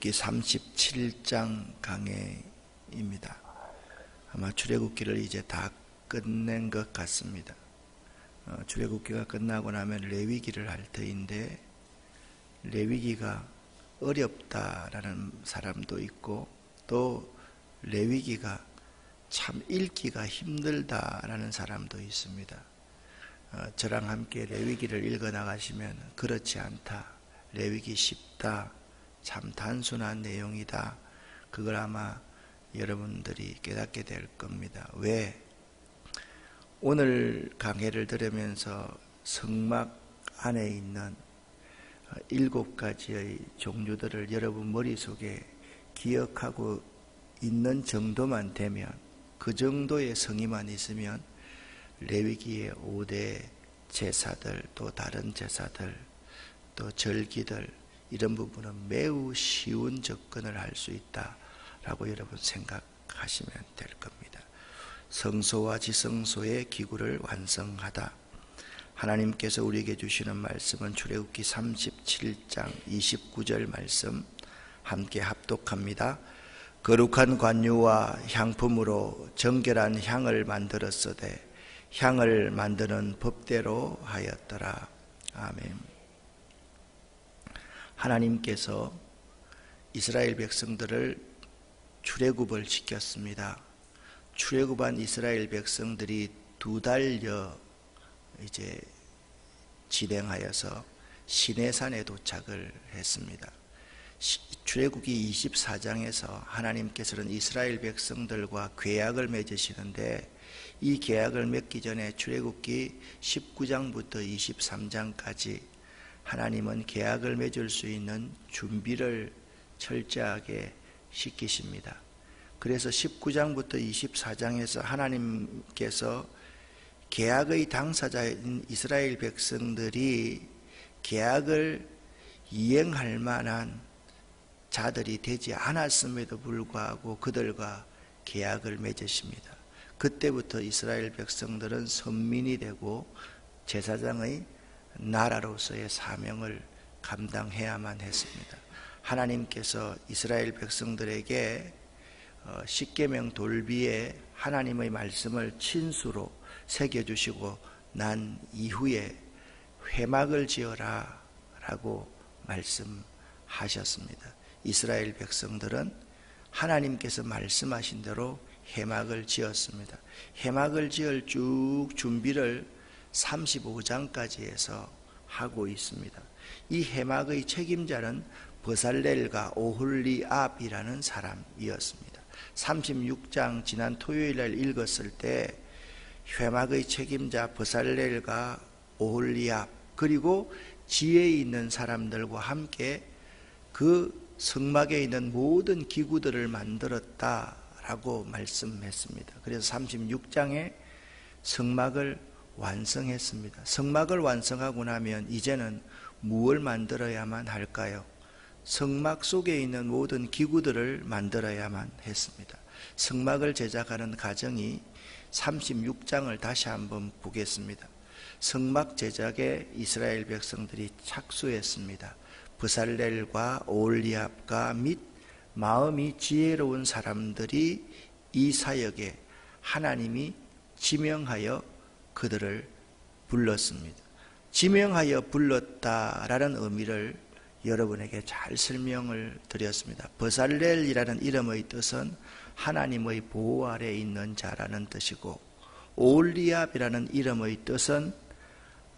출애굽기 37장 강해입니다. 아마 출애굽기를 이제 다 끝낸 것 같습니다. 출애굽기가 끝나고 나면 레위기를 할 터인데, 레위기가 어렵다라는 사람도 있고, 또 레위기가 참 읽기가 힘들다라는 사람도 있습니다. 저랑 함께 레위기를 읽어 나가시면 그렇지 않다, 레위기 쉽다, 참 단순한 내용이다, 그걸 아마 여러분들이 깨닫게 될 겁니다. 왜? 오늘 강해를 들으면서 성막 안에 있는 7가지의 종류들을 여러분 머릿속에 기억하고 있는 정도만 되면, 그 정도의 성의만 있으면 레위기의 5대 제사들, 또 다른 제사들, 또 절기들, 이런 부분은 매우 쉬운 접근을 할 수 있다라고 여러분 생각하시면 될 겁니다. 성소와 지성소의 기구를 완성하다. 하나님께서 우리에게 주시는 말씀은 출애굽기 37장 29절 말씀 함께 합독합니다. 거룩한 관유와 향품으로 정결한 향을 만들었으되 향을 만드는 법대로 하였더라. 아멘. 하나님께서 이스라엘 백성들을 출애굽을 시켰습니다. 출애굽한 이스라엘 백성들이 2달여 이제 진행하여서 시내산에 도착을 했습니다. 출애굽기 24장에서 하나님께서는 이스라엘 백성들과 계약을 맺으시는데, 이 계약을 맺기 전에 출애굽기 19장부터 23장까지 하나님은 계약을 맺을 수 있는 준비를 철저하게 시키십니다. 그래서 19장부터 24장에서 하나님께서 계약의 당사자인 이스라엘 백성들이 계약을 이행할 만한 자들이 되지 않았음에도 불구하고 그들과 계약을 맺으십니다. 그때부터 이스라엘 백성들은 선민이 되고 제사장의 나라로서의 사명을 감당해야만 했습니다. 하나님께서 이스라엘 백성들에게 십계명 돌비에 하나님의 말씀을 친수로 새겨주시고 난 이후에 회막을 지어라 라고 말씀하셨습니다. 이스라엘 백성들은 하나님께서 말씀하신 대로 회막을 지었습니다. 회막을 지을 쭉 준비를 35장까지 해서 하고 있습니다. 이 회막의 책임자는 버살렐과 오홀리압이라는 사람이었습니다. 36장 지난 토요일날 읽었을 때 회막의 책임자 버살렐과 오홀리압, 그리고 지혜에 있는 사람들과 함께 그 성막에 있는 모든 기구들을 만들었다라고 말씀했습니다. 그래서 36장에 성막을 완성했습니다. 성막을 완성하고 나면 이제는 무엇을 만들어야만 할까요? 성막 속에 있는 모든 기구들을 만들어야만 했습니다. 성막을 제작하는 과정이 36장을 다시 한번 보겠습니다. 성막 제작에 이스라엘 백성들이 착수했습니다. 브살렐과 오홀리압과 및 마음이 지혜로운 사람들이 이 사역에 하나님이 지명하여 그들을 불렀습니다. 지명하여 불렀다라는 의미를 여러분에게 잘 설명을 드렸습니다. 버살렐이라는 이름의 뜻은 하나님의 보호 아래에 있는 자라는 뜻이고, 오홀리압이라는 이름의 뜻은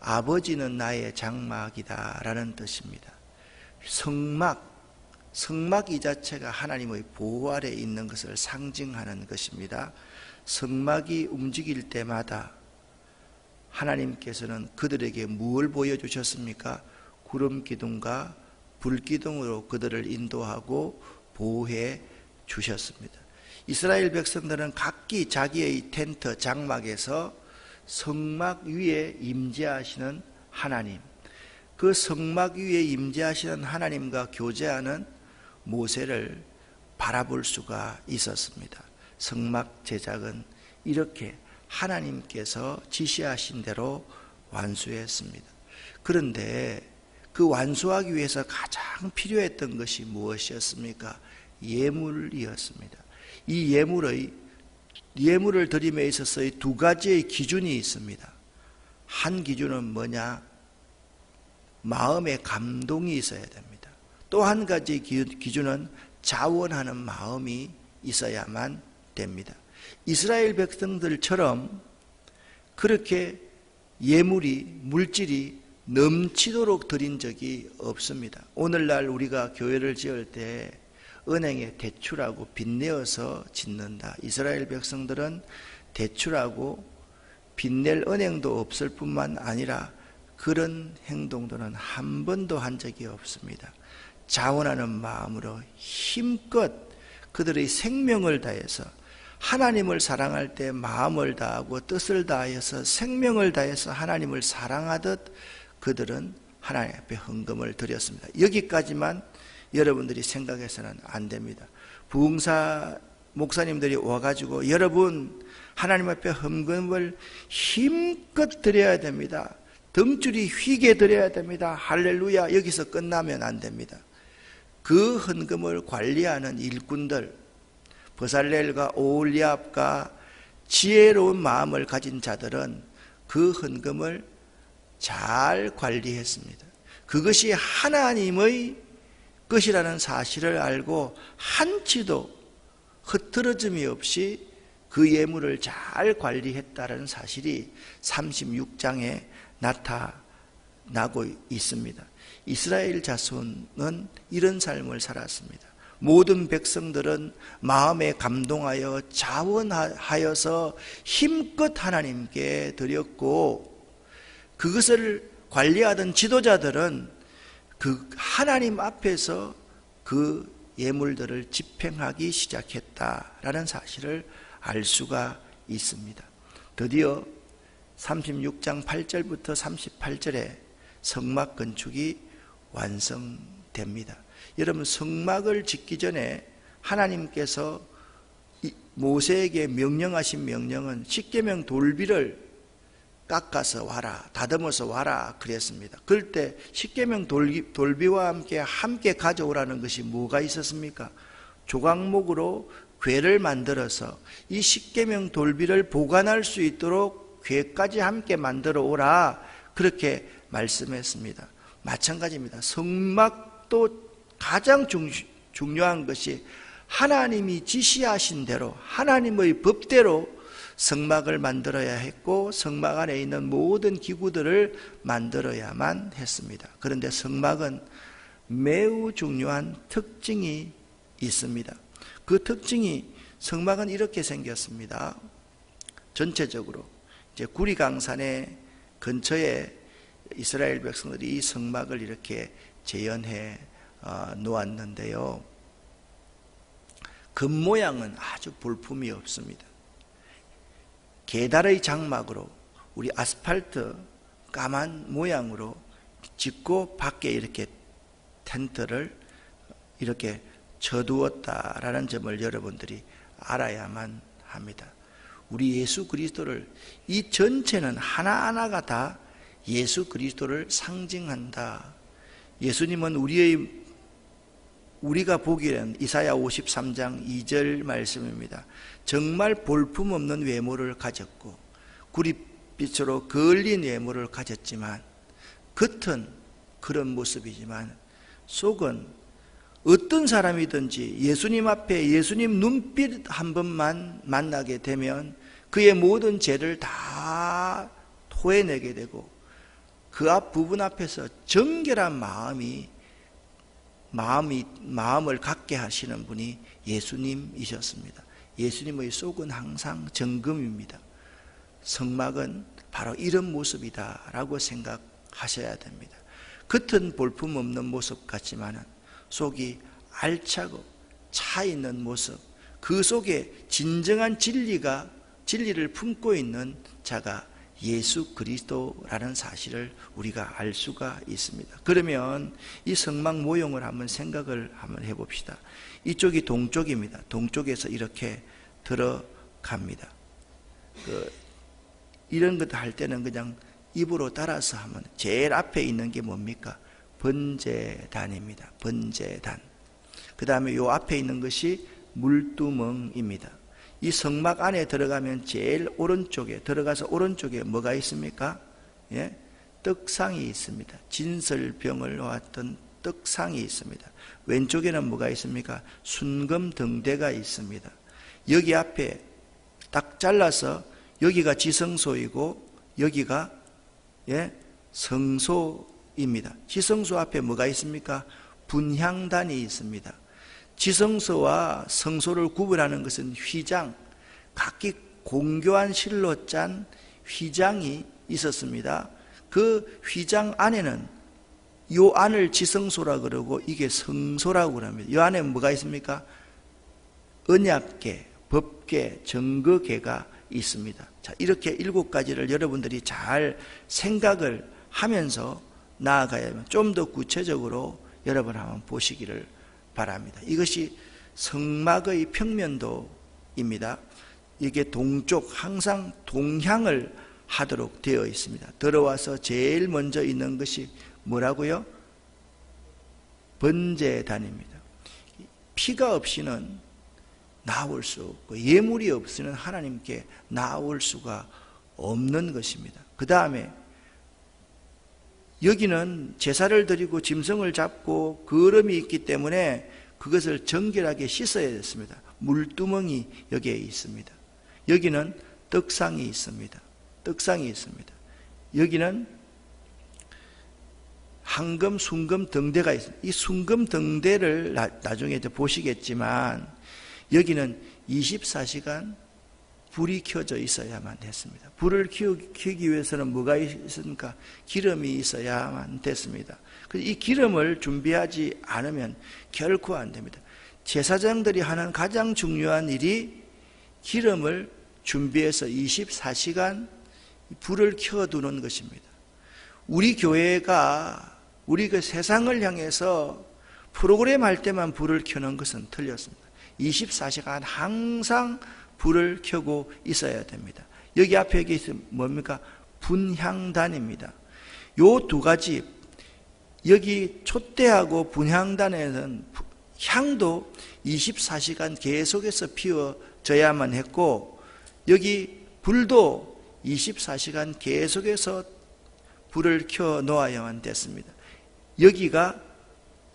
아버지는 나의 장막이다 라는 뜻입니다. 성막 이 자체가 하나님의 보호 아래에 있는 것을 상징하는 것입니다. 성막이 움직일 때마다 하나님께서는 그들에게 무엇을 보여주셨습니까? 구름 기둥과 불 기둥으로 그들을 인도하고 보호해 주셨습니다. 이스라엘 백성들은 각기 자기의 텐트, 장막에서 성막 위에 임재하시는 하나님, 그 성막 위에 임재하시는 하나님과 교제하는 모세를 바라볼 수가 있었습니다. 성막 제작은 이렇게 하나님께서 지시하신 대로 완수했습니다. 그런데 그 완수하기 위해서 가장 필요했던 것이 무엇이었습니까? 예물이었습니다. 이 예물을 드림에 있어서의 두 가지의 기준이 있습니다. 한 기준은 뭐냐? 마음의 감동이 있어야 됩니다. 또 한 가지 기준은 자원하는 마음이 있어야만 됩니다. 이스라엘 백성들처럼 그렇게 예물이, 물질이 넘치도록 드린 적이 없습니다. 오늘날 우리가 교회를 지을 때 은행에 대출하고 빚내어서 짓는다. 이스라엘 백성들은 대출하고 빚낼 은행도 없을 뿐만 아니라 그런 행동들은 한 번도 한 적이 없습니다. 자원하는 마음으로 힘껏 그들의 생명을 다해서 하나님을 사랑할 때 마음을 다하고 뜻을 다해서 생명을 다해서 하나님을 사랑하듯 그들은 하나님 앞에 헌금을 드렸습니다. 여기까지만 여러분들이 생각해서는 안 됩니다. 부흥사 목사님들이 와가지고 여러분 하나님 앞에 헌금을 힘껏 드려야 됩니다. 등줄이 휘게 드려야 됩니다. 할렐루야. 여기서 끝나면 안 됩니다. 그 헌금을 관리하는 일꾼들, 버살렐과 오홀리압과 지혜로운 마음을 가진 자들은 그 헌금을 잘 관리했습니다. 그것이 하나님의 것이라는 사실을 알고 한치도 흐트러짐이 없이 그 예물을 잘 관리했다는 사실이 36장에 나타나고 있습니다. 이스라엘 자손은 이런 삶을 살았습니다. 모든 백성들은 마음에 감동하여 자원하여서 힘껏 하나님께 드렸고, 그것을 관리하던 지도자들은 그 하나님 앞에서 그 예물들을 집행하기 시작했다라는 사실을 알 수가 있습니다. 드디어 36장 8절부터 38절에 성막 건축이 완성됩니다. 여러분, 성막을 짓기 전에 하나님께서 모세에게 명령하신 명령은 십계명 돌비를 깎아서 와라, 다듬어서 와라 그랬습니다. 그럴 때 십계명 돌비와 함께 가져오라는 것이 뭐가 있었습니까? 조각목으로 궤를 만들어서 이 십계명 돌비를 보관할 수 있도록 궤까지 함께 만들어 오라, 그렇게 말씀했습니다. 마찬가지입니다. 성막도 가장 중요한 것이 하나님이 지시하신 대로, 하나님의 법대로 성막을 만들어야 했고, 성막 안에 있는 모든 기구들을 만들어야만 했습니다. 그런데 성막은 매우 중요한 특징이 있습니다. 그 특징이, 성막은 이렇게 생겼습니다. 전체적으로 이제 구리강산의 근처에 이스라엘 백성들이 이 성막을 이렇게 재현해 놓았는데요, 겉모양은 아주 볼품이 없습니다. 계달의 장막으로, 우리 아스팔트 까만 모양으로 짓고 밖에 이렇게 텐트를 이렇게 쳐두었다라는 점을 여러분들이 알아야만 합니다. 우리 예수 그리스도를, 이 전체는 하나하나가 다 예수 그리스도를 상징한다. 예수님은 우리가 보기에는 이사야 53장 2절 말씀입니다. 정말 볼품없는 외모를 가졌고 구릿빛으로 그을린 외모를 가졌지만, 겉은 그런 모습이지만 속은 어떤 사람이든지 예수님 앞에 예수님 눈빛 한 번만 만나게 되면 그의 모든 죄를 다 토해내게 되고, 그 앞 부분 앞에서 정결한 마음을 갖게 하시는 분이 예수님이셨습니다. 예수님의 속은 항상 정금입니다. 성막은 바로 이런 모습이다라고 생각하셔야 됩니다. 겉은 볼품없는 모습 같지만 속이 알차고 차 있는 모습, 그 속에 진정한 진리를 품고 있는 자가 예수 그리스도라는 사실을 우리가 알 수가 있습니다. 그러면 이 성막 모형을 한번 생각을 한번 해봅시다. 이쪽이 동쪽입니다. 동쪽에서 이렇게 들어갑니다. 이런 것도 할 때는 그냥 입으로 따라서 하면, 제일 앞에 있는 게 뭡니까? 번제단입니다. 번제단. 그 다음에 요 앞에 있는 것이 물두멍입니다. 이 성막 안에 들어가면 제일 오른쪽에 들어가서 오른쪽에 뭐가 있습니까? 예? 떡상이 있습니다. 진설병을 놓았던 떡상이 있습니다. 왼쪽에는 뭐가 있습니까? 순금 등대가 있습니다. 여기 앞에 딱 잘라서 여기가 지성소이고 여기가 성소입니다. 지성소 앞에 뭐가 있습니까? 분향단이 있습니다. 지성소와 성소를 구분하는 것은 휘장, 각기 공교한 실로 짠 휘장이 있었습니다. 그 휘장 안에는 요 안을 지성소라 그러고 이게 성소라고 그럽니다. 이 안에 뭐가 있습니까? 언약궤, 법궤, 증거궤가 있습니다. 자, 이렇게 7가지를 여러분들이 잘 생각을 하면서 나아가야 하면 좀 더 구체적으로 여러분 한번 보시기를 바랍니다. 이것이 성막의 평면도입니다. 이게 동쪽, 항상 동향을 하도록 되어 있습니다. 들어와서 제일 먼저 있는 것이 뭐라고요? 번제단입니다. 피가 없이는 나올 수 없고 예물이 없이는 하나님께 나올 수가 없는 것입니다. 그 다음에 여기는 제사를 드리고 짐승을 잡고 거름이 있기 때문에 그것을 정결하게 씻어야 됐습니다. 물두멍이 여기에 있습니다. 여기는 떡상이 있습니다. 떡상이 있습니다. 여기는 황금, 순금 등대가 있습니다. 이 순금 등대를 나중에 보시겠지만 여기는 24시간 불이 켜져 있어야만 됐습니다. 불을 켜기 위해서는 뭐가 있습니까? 기름이 있어야만 됐습니다. 이 기름을 준비하지 않으면 결코 안 됩니다. 제사장들이 하는 가장 중요한 일이 기름을 준비해서 24시간 불을 켜두는 것입니다. 우리 교회가 우리 그 세상을 향해서 프로그램 할 때만 불을 켜는 것은 틀렸습니다. 24시간 항상 불을 켜고 있어야 됩니다. 여기 앞에 있으면 뭡니까? 분향단입니다. 요 2가지, 여기 촛대하고 분향단에는 향도 24시간 계속해서 피워져야만 했고 여기 불도 24시간 계속해서 불을 켜 놓아야만 됐습니다. 여기가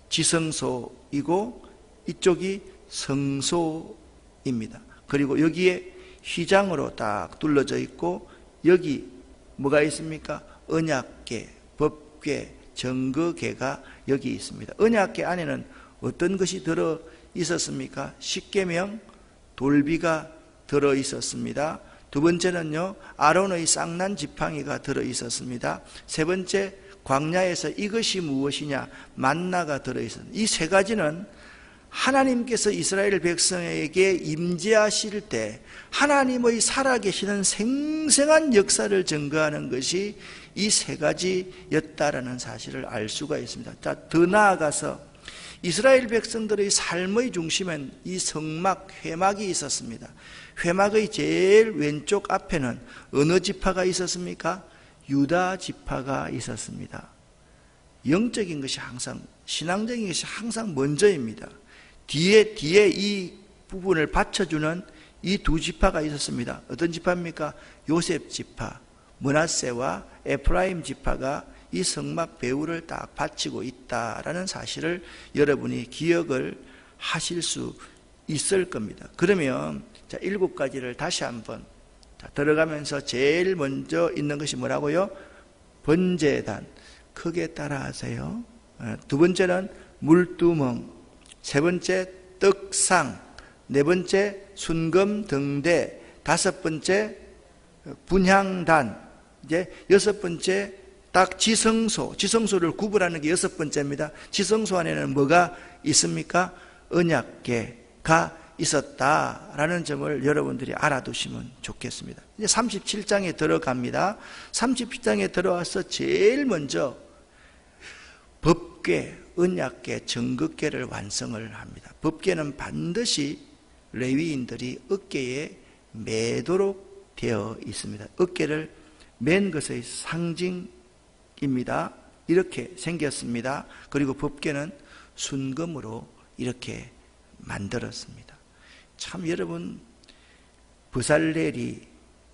지성소이고 이쪽이 성소입니다. 그리고 여기에 휘장으로 딱 둘러져 있고 여기 뭐가 있습니까? 언약궤, 법궤, 증거궤가 여기 있습니다. 언약궤 안에는 어떤 것이 들어 있었습니까? 십계명, 돌비가 들어 있었습니다. 2번째는요, 아론의 쌍난 지팡이가 들어 있었습니다. 3번째, 광야에서 이것이 무엇이냐? 만나가 들어 있었습니다. 이 3가지는 하나님께서 이스라엘 백성에게 임재하실 때 하나님의 살아계시는 생생한 역사를 증거하는 것이 이 3가지였다라는 사실을 알 수가 있습니다. 자, 더 나아가서 이스라엘 백성들의 삶의 중심엔 이 성막, 회막이 있었습니다. 회막의 제일 왼쪽 앞에는 어느 지파가 있었습니까? 유다 지파가 있었습니다. 영적인 것이 항상, 신앙적인 것이 항상 먼저입니다. 뒤에 이 부분을 받쳐주는 이 2 지파가 있었습니다. 어떤 지파입니까? 요셉 지파, 므낫세와 에프라임 지파가 이 성막 배후를 딱 바치고 있다라는 사실을 여러분이 기억을 하실 수 있을 겁니다. 그러면 자, 7가지를 다시 한번 들어가면서 제일 먼저 있는 것이 뭐라고요? 번제단. 크게 따라하세요. 2번째는 물두멍, 3번째 떡상, 4번째 순금 등대, 5번째 분향단, 이제 6번째 딱 지성소를 구분하는 게 6번째입니다. 지성소 안에는 뭐가 있습니까? 언약궤가 있었다라는 점을 여러분들이 알아두시면 좋겠습니다. 이제 37장에 들어갑니다. 37장에 들어와서 제일 먼저 법궤, 언약궤, 증거궤를 완성을 합니다. 법궤는 반드시 레위인들이 어깨에 매도록 되어 있습니다. 어깨를 맨 것의 상징입니다. 이렇게 생겼습니다. 그리고 법궤는 순금으로 이렇게 만들었습니다. 참 여러분, 버살렐이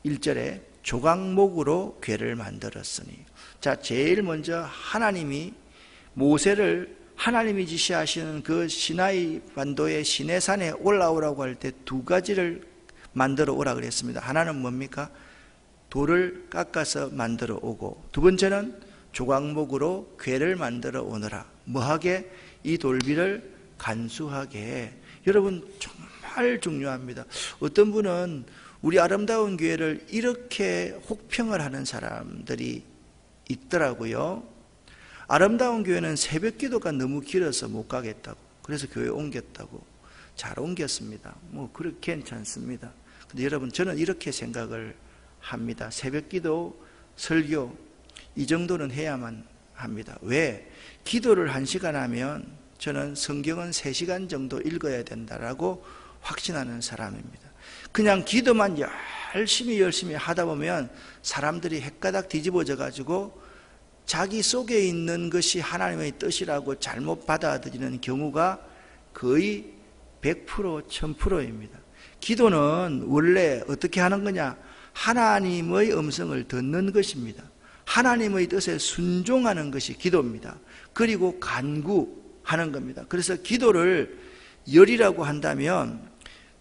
1절에 조각목으로 궤를 만들었으니, 자, 제일 먼저 하나님이 모세를 하나님이 지시하시는 그 시나이 반도의 시내산에 올라오라고 할 때 두 가지를 만들어 오라 그랬습니다. 하나는 뭡니까? 돌을 깎아서 만들어 오고, 두 번째는 조각목으로 궤를 만들어 오너라. 뭐하게? 이 돌비를 간수하게. 여러분, 정말 중요합니다. 어떤 분은 우리 아름다운 교회를 이렇게 혹평을 하는 사람들이 있더라고요. 아름다운 교회는 새벽 기도가 너무 길어서 못 가겠다고, 그래서 교회 옮겼다고. 잘 옮겼습니다. 뭐 그렇게 괜찮습니다. 근데 여러분, 저는 이렇게 생각을 합니다. 새벽 기도, 설교 이 정도는 해야만 합니다. 왜? 기도를 1시간 하면 저는 성경은 3시간 정도 읽어야 된다라고 확신하는 사람입니다. 그냥 기도만 열심히 하다 보면 사람들이 헷가닥 뒤집어져 가지고 자기 속에 있는 것이 하나님의 뜻이라고 잘못 받아들이는 경우가 거의 100%, 1000%입니다. 기도는 원래 어떻게 하는 거냐? 하나님의 음성을 듣는 것입니다. 하나님의 뜻에 순종하는 것이 기도입니다. 그리고 간구하는 겁니다. 그래서 기도를 열이라고 한다면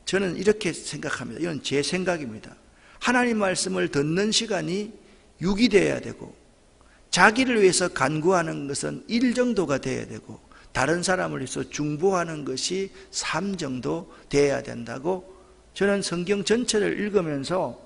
저는 이렇게 생각합니다. 이건 제 생각입니다. 하나님 말씀을 듣는 시간이 6이 되어야 되고, 자기를 위해서 간구하는 것은 1 정도가 되어야 되고, 다른 사람을 위해서 중보하는 것이 3 정도 되어야 된다고, 저는 성경 전체를 읽으면서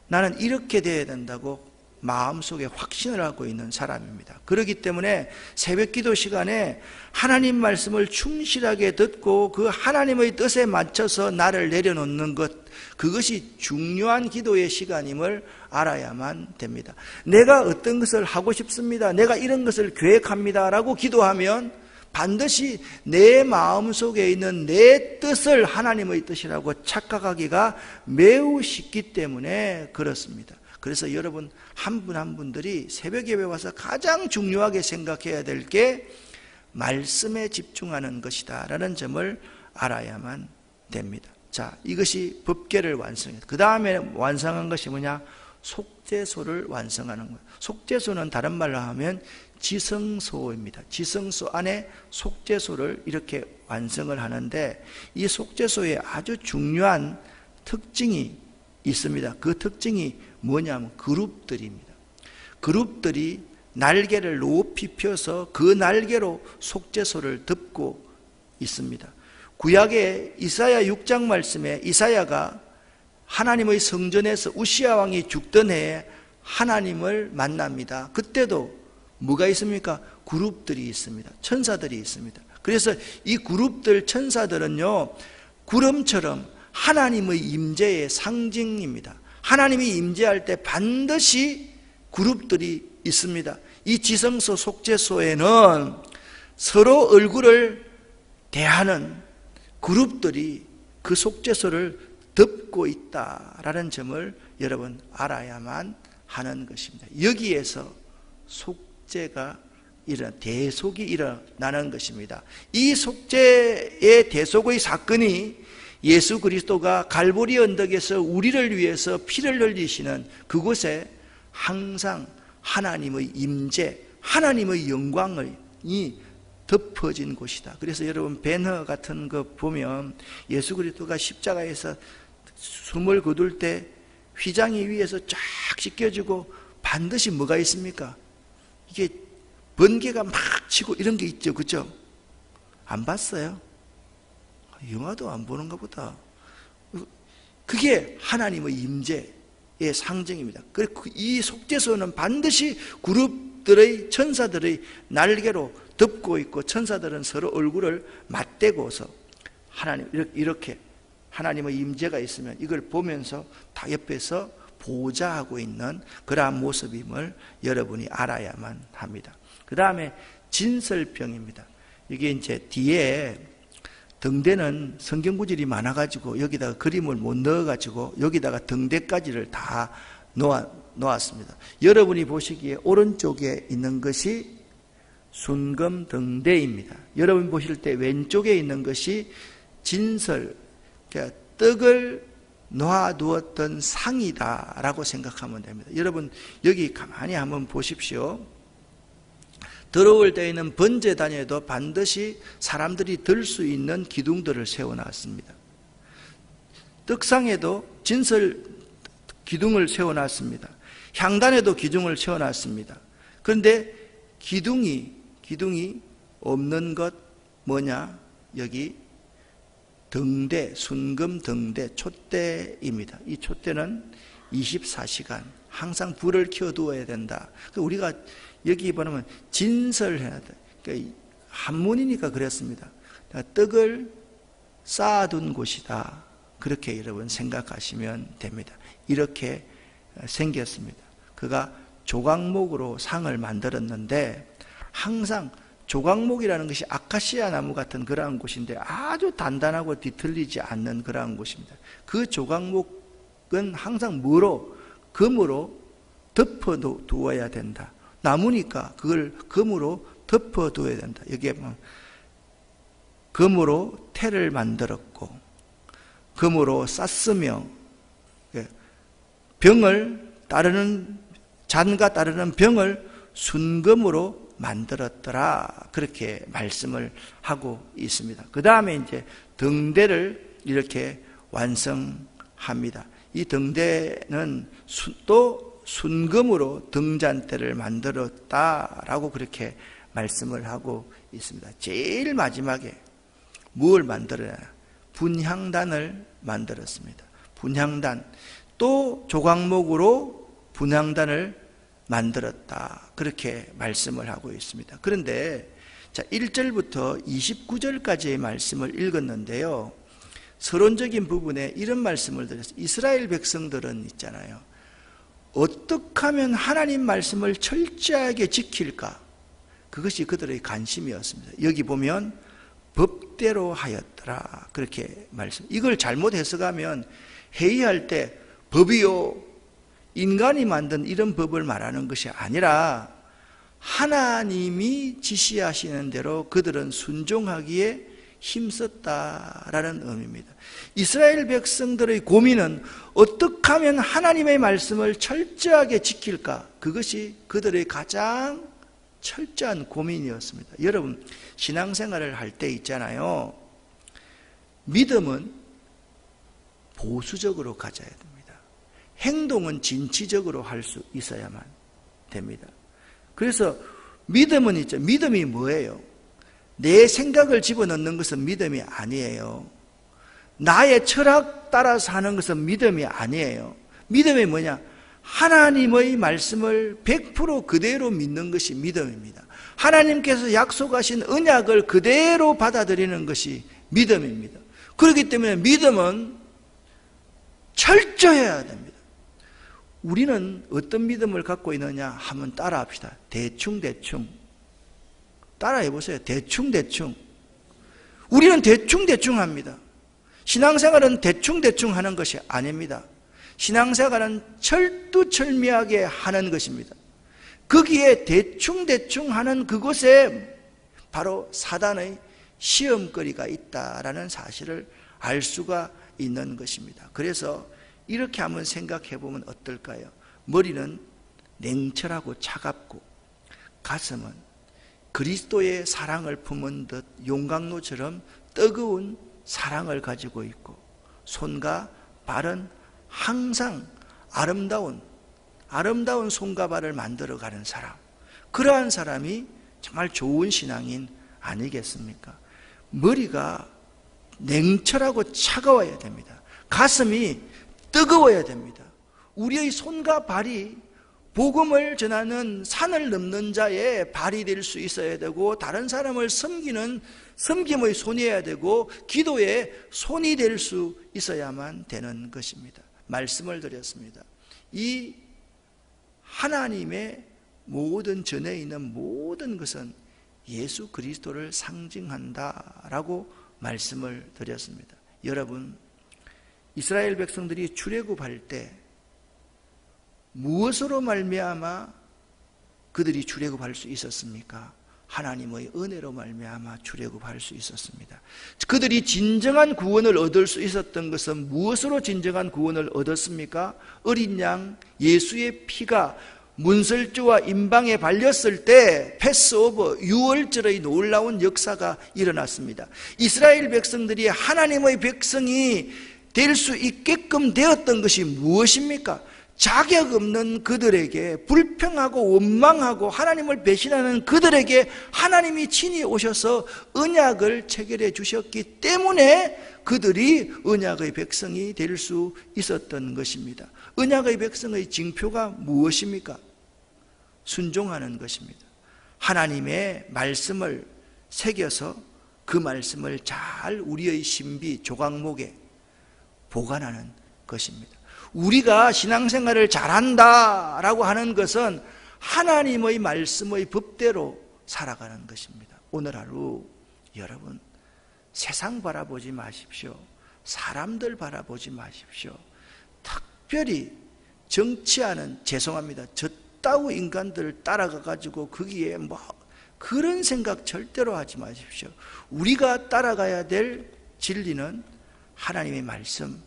나는 이렇게 되어야 된다고 마음속에 확신을 하고 있는 사람입니다. 그렇기 때문에 새벽 기도 시간에 하나님 말씀을 충실하게 듣고 그 하나님의 뜻에 맞춰서 나를 내려놓는 것, 그것이 중요한 기도의 시간임을 알아야만 됩니다. 내가 어떤 것을 하고 싶습니다, 내가 이런 것을 계획합니다 라고 기도하면 반드시 내 마음속에 있는 내 뜻을 하나님의 뜻이라고 착각하기가 매우 쉽기 때문에 그렇습니다. 그래서 여러분, 한 분 한 분들이 새벽 예배 와서 가장 중요하게 생각해야 될 게 말씀에 집중하는 것이다 라는 점을 알아야만 됩니다. 자, 이것이 법궤를 완성했다. 그 다음에 완성한 것이 뭐냐? 속죄소를 완성하는 거예요. 속죄소는 다른 말로 하면 지성소입니다. 지성소 안에 속죄소를 이렇게 완성을 하는데, 이 속죄소에 아주 중요한 특징이 있습니다. 그 특징이 뭐냐면 그룹들입니다. 그룹들이 날개를 높이 펴서 그 날개로 속죄소를 덮고 있습니다. 구약의 이사야 6장 말씀에 이사야가 하나님의 성전에서 우시야 왕이 죽던 해에 하나님을 만납니다. 그때도 뭐가 있습니까? 그룹들이 있습니다. 천사들이 있습니다. 그래서 이 그룹들, 천사들은요, 구름처럼 하나님의 임재의 상징입니다. 하나님이 임재할 때 반드시 그룹들이 있습니다. 이 지성소 속죄소에는 서로 얼굴을 대하는 그룹들이 그 속죄소를 덮고 있다라는 점을 여러분 알아야만 하는 것입니다. 여기에서 속죄가 대속이 일어나는 것입니다. 이 속죄의 대속의 사건이 예수 그리스도가 갈보리 언덕에서 우리를 위해서 피를 흘리시는 그곳에 항상 하나님의 임재, 하나님의 영광이 덮어진 곳이다. 그래서 여러분, 배너 같은 거 보면 예수 그리스도가 십자가에서 숨을 거둘 때 휘장이 위에서 쫙 씻겨지고 반드시 뭐가 있습니까? 이게 번개가 막 치고 이런 게 있죠. 그죠? 안 봤어요? 영화도 안 보는가 보다. 그게 하나님의 임재의 상징입니다. 그리고 이 속죄소는 반드시 그룹들의 천사들의 날개로 덮고 있고, 천사들은 서로 얼굴을 맞대고서 하나님 이렇게 하나님의 임재가 있으면 이걸 보면서 다 옆에서 보좌하고 있는 그러한 모습임을 여러분이 알아야만 합니다. 그 다음에 진설병입니다. 이게 이제 뒤에 등대는 성경 구절이 많아가지고 여기다가 그림을 못 넣어가지고 여기다가 등대까지를 다 놓았습니다. 여러분이 보시기에 오른쪽에 있는 것이 순금 등대입니다. 여러분 보실 때 왼쪽에 있는 것이 진설, 그러니까 떡을 놓아두었던 상이다라고 생각하면 됩니다. 여러분 여기 가만히 한번 보십시오. 들어올 때에는 번제단에도 반드시 사람들이 들 수 있는 기둥들을 세워놨습니다. 떡상에도 진설 기둥을 세워놨습니다. 향단에도 기둥을 세워놨습니다. 그런데 기둥이 없는 것 뭐냐? 여기 등대, 순금 등대, 촛대입니다. 이 촛대는 24시간 항상 불을 켜두어야 된다. 우리가 여기 보면 진설해야 돼. 그러니까 한문이니까 그랬습니다. 떡을 쌓아둔 곳이다. 그렇게 여러분 생각하시면 됩니다. 이렇게 생겼습니다. 그가 조각목으로 상을 만들었는데 항상 조각목이라는 것이 아카시아 나무 같은 그러한 곳인데 아주 단단하고 뒤틀리지 않는 그러한 곳입니다. 그 조각목은 항상 뭐로? 금으로 덮어두어야 된다. 나무니까 그걸 금으로 덮어두어야 된다. 여기에 보면 금으로 태를 만들었고 금으로 쌌으며 병을 따르는 잔과 따르는 병을 순금으로 만들었더라. 그렇게 말씀을 하고 있습니다. 그 다음에 이제 등대를 이렇게 완성합니다. 이 등대는 또 순금으로 등잔대를 만들었다라고 그렇게 말씀을 하고 있습니다. 제일 마지막에 뭘 만들어야? 분향단을 만들었습니다. 분향단, 또 조각목으로 분향단을 만들었다. 그렇게 말씀을 하고 있습니다. 그런데 자 1절부터 29절까지의 말씀을 읽었는데요. 서론적인 부분에 이런 말씀을 드렸어요. 이스라엘 백성들은 있잖아요. 어떻게 하면 하나님 말씀을 철저하게 지킬까? 그것이 그들의 관심이었습니다. 여기 보면 법대로 하였더라. 그렇게 말씀. 이걸 잘못 해석하면 회의할 때 법이요, 인간이 만든 이런 법을 말하는 것이 아니라 하나님이 지시하시는 대로 그들은 순종하기에 힘썼다라는 의미입니다. 이스라엘 백성들의 고민은 어떻게 하면 하나님의 말씀을 철저하게 지킬까? 그것이 그들의 가장 철저한 고민이었습니다. 여러분 신앙생활을 할 때 있잖아요. 믿음은 보수적으로 가져야 됩니다. 행동은 진취적으로 할 수 있어야만 됩니다. 그래서 믿음은 있죠. 믿음이 뭐예요? 내 생각을 집어넣는 것은 믿음이 아니에요. 나의 철학 따라서 하는 것은 믿음이 아니에요. 믿음이 뭐냐? 하나님의 말씀을 100% 그대로 믿는 것이 믿음입니다. 하나님께서 약속하신 언약을 그대로 받아들이는 것이 믿음입니다. 그렇기 때문에 믿음은 철저해야 됩니다. 우리는 어떤 믿음을 갖고 있느냐 하면 따라합시다. 대충 따라해보세요. 대충 우리는 대충 합니다. 신앙생활은 대충 하는 것이 아닙니다. 신앙생활은 철두철미하게 하는 것입니다. 거기에 대충 하는 그곳에 바로 사단의 시험거리가 있다라는 사실을 알 수가 있는 것입니다. 그래서 이렇게 한번 생각해 보면 어떨까요? 머리는 냉철하고 차갑고 가슴은 그리스도의 사랑을 품은 듯 용광로처럼 뜨거운 사랑을 가지고 있고 손과 발은 항상 아름다운 손과 발을 만들어가는 사람, 그러한 사람이 정말 좋은 신앙인 아니겠습니까? 머리가 냉철하고 차가워야 됩니다. 가슴이 뜨거워야 됩니다. 우리의 손과 발이 복음을 전하는 산을 넘는 자의 발이 될 수 있어야 되고, 다른 사람을 섬김의 손이어야 되고, 기도의 손이 될 수 있어야만 되는 것입니다. 말씀을 드렸습니다. 이 하나님의 모든 전에 있는 모든 것은 예수 그리스도를 상징한다라고 말씀을 드렸습니다. 여러분, 이스라엘 백성들이 출애굽할 때 무엇으로 말미암아 그들이 출애굽할 수 있었습니까? 하나님의 은혜로 말미암아 출애굽할 수 있었습니다. 그들이 진정한 구원을 얻을 수 있었던 것은 무엇으로 진정한 구원을 얻었습니까? 어린 양 예수의 피가 문설주와 임방에 발렸을 때 패스오버 유월절의 놀라운 역사가 일어났습니다. 이스라엘 백성들이 하나님의 백성이 될 수 있게끔 되었던 것이 무엇입니까? 자격 없는 그들에게, 불평하고 원망하고 하나님을 배신하는 그들에게 하나님이 친히 오셔서 언약을 체결해 주셨기 때문에 그들이 언약의 백성이 될 수 있었던 것입니다. 언약의 백성의 징표가 무엇입니까? 순종하는 것입니다. 하나님의 말씀을 새겨서 그 말씀을 잘 우리의 신비 조각목에 보관하는 것입니다. 우리가 신앙생활을 잘한다라고 하는 것은 하나님의 말씀의 법대로 살아가는 것입니다. 오늘 하루 여러분 세상 바라보지 마십시오. 사람들 바라보지 마십시오. 특별히 정치하는, 죄송합니다, 저따위 인간들을 따라가 가지고 거기에 그런 생각 절대로 하지 마십시오. 우리가 따라가야 될 진리는 하나님의 말씀,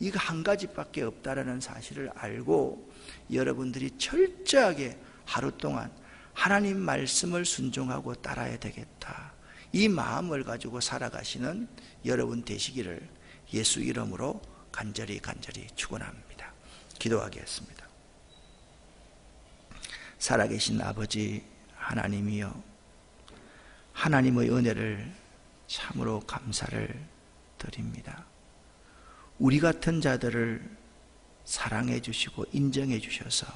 이거 한 가지밖에 없다라는 사실을 알고 여러분들이 철저하게 하루 동안 하나님 말씀을 순종하고 따라야 되겠다, 이 마음을 가지고 살아가시는 여러분 되시기를 예수 이름으로 간절히 축원합니다. 기도하겠습니다. 살아계신 아버지 하나님이여, 하나님의 은혜를 참으로 감사를 드립니다. 우리 같은 자들을 사랑해 주시고 인정해 주셔서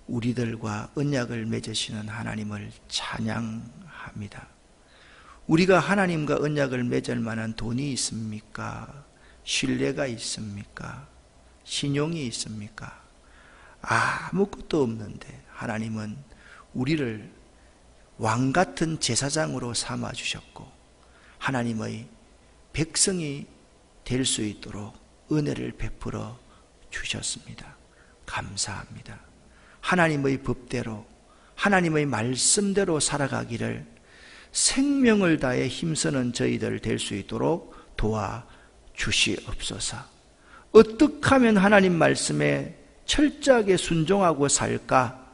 우리들과 언약을 맺으시는 하나님을 찬양합니다. 우리가 하나님과 언약을 맺을 만한 돈이 있습니까? 신뢰가 있습니까? 신용이 있습니까? 아무것도 없는데 하나님은 우리를 왕 같은 제사장으로 삼아 주셨고 하나님의 백성이 될 수 있도록 은혜를 베풀어 주셨습니다. 감사합니다. 하나님의 법대로, 하나님의 말씀대로 살아가기를 생명을 다해 힘쓰는 저희들 될 수 있도록 도와주시옵소서. 어떻게 하면 하나님 말씀에 철저하게 순종하고 살까?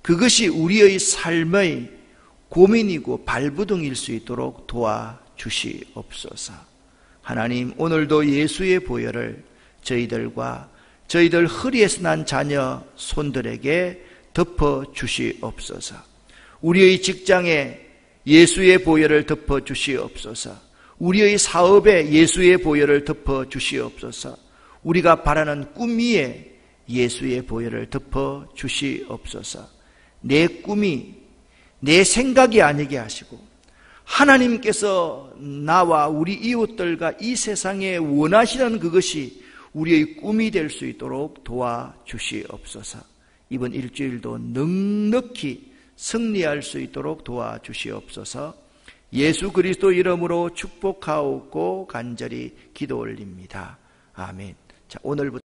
그것이 우리의 삶의 고민이고 발부둥일 수 있도록 도와주시옵소서. 하나님, 오늘도 예수의 보혈을 저희들과 저희들 허리에서 난 자녀 손들에게 덮어 주시옵소서. 우리의 직장에 예수의 보혈을 덮어 주시옵소서. 우리의 사업에 예수의 보혈을 덮어 주시옵소서. 우리가 바라는 꿈 위에 예수의 보혈을 덮어 주시옵소서. 내 꿈이 내 생각이 아니게 하시고 하나님께서 나와 우리 이웃들과 이 세상에 원하시는 그것이 우리의 꿈이 될 수 있도록 도와주시옵소서. 이번 일주일도 넉넉히 승리할 수 있도록 도와주시옵소서. 예수 그리스도 이름으로 축복하옵고 간절히 기도 올립니다. 아멘. 자, 오늘부터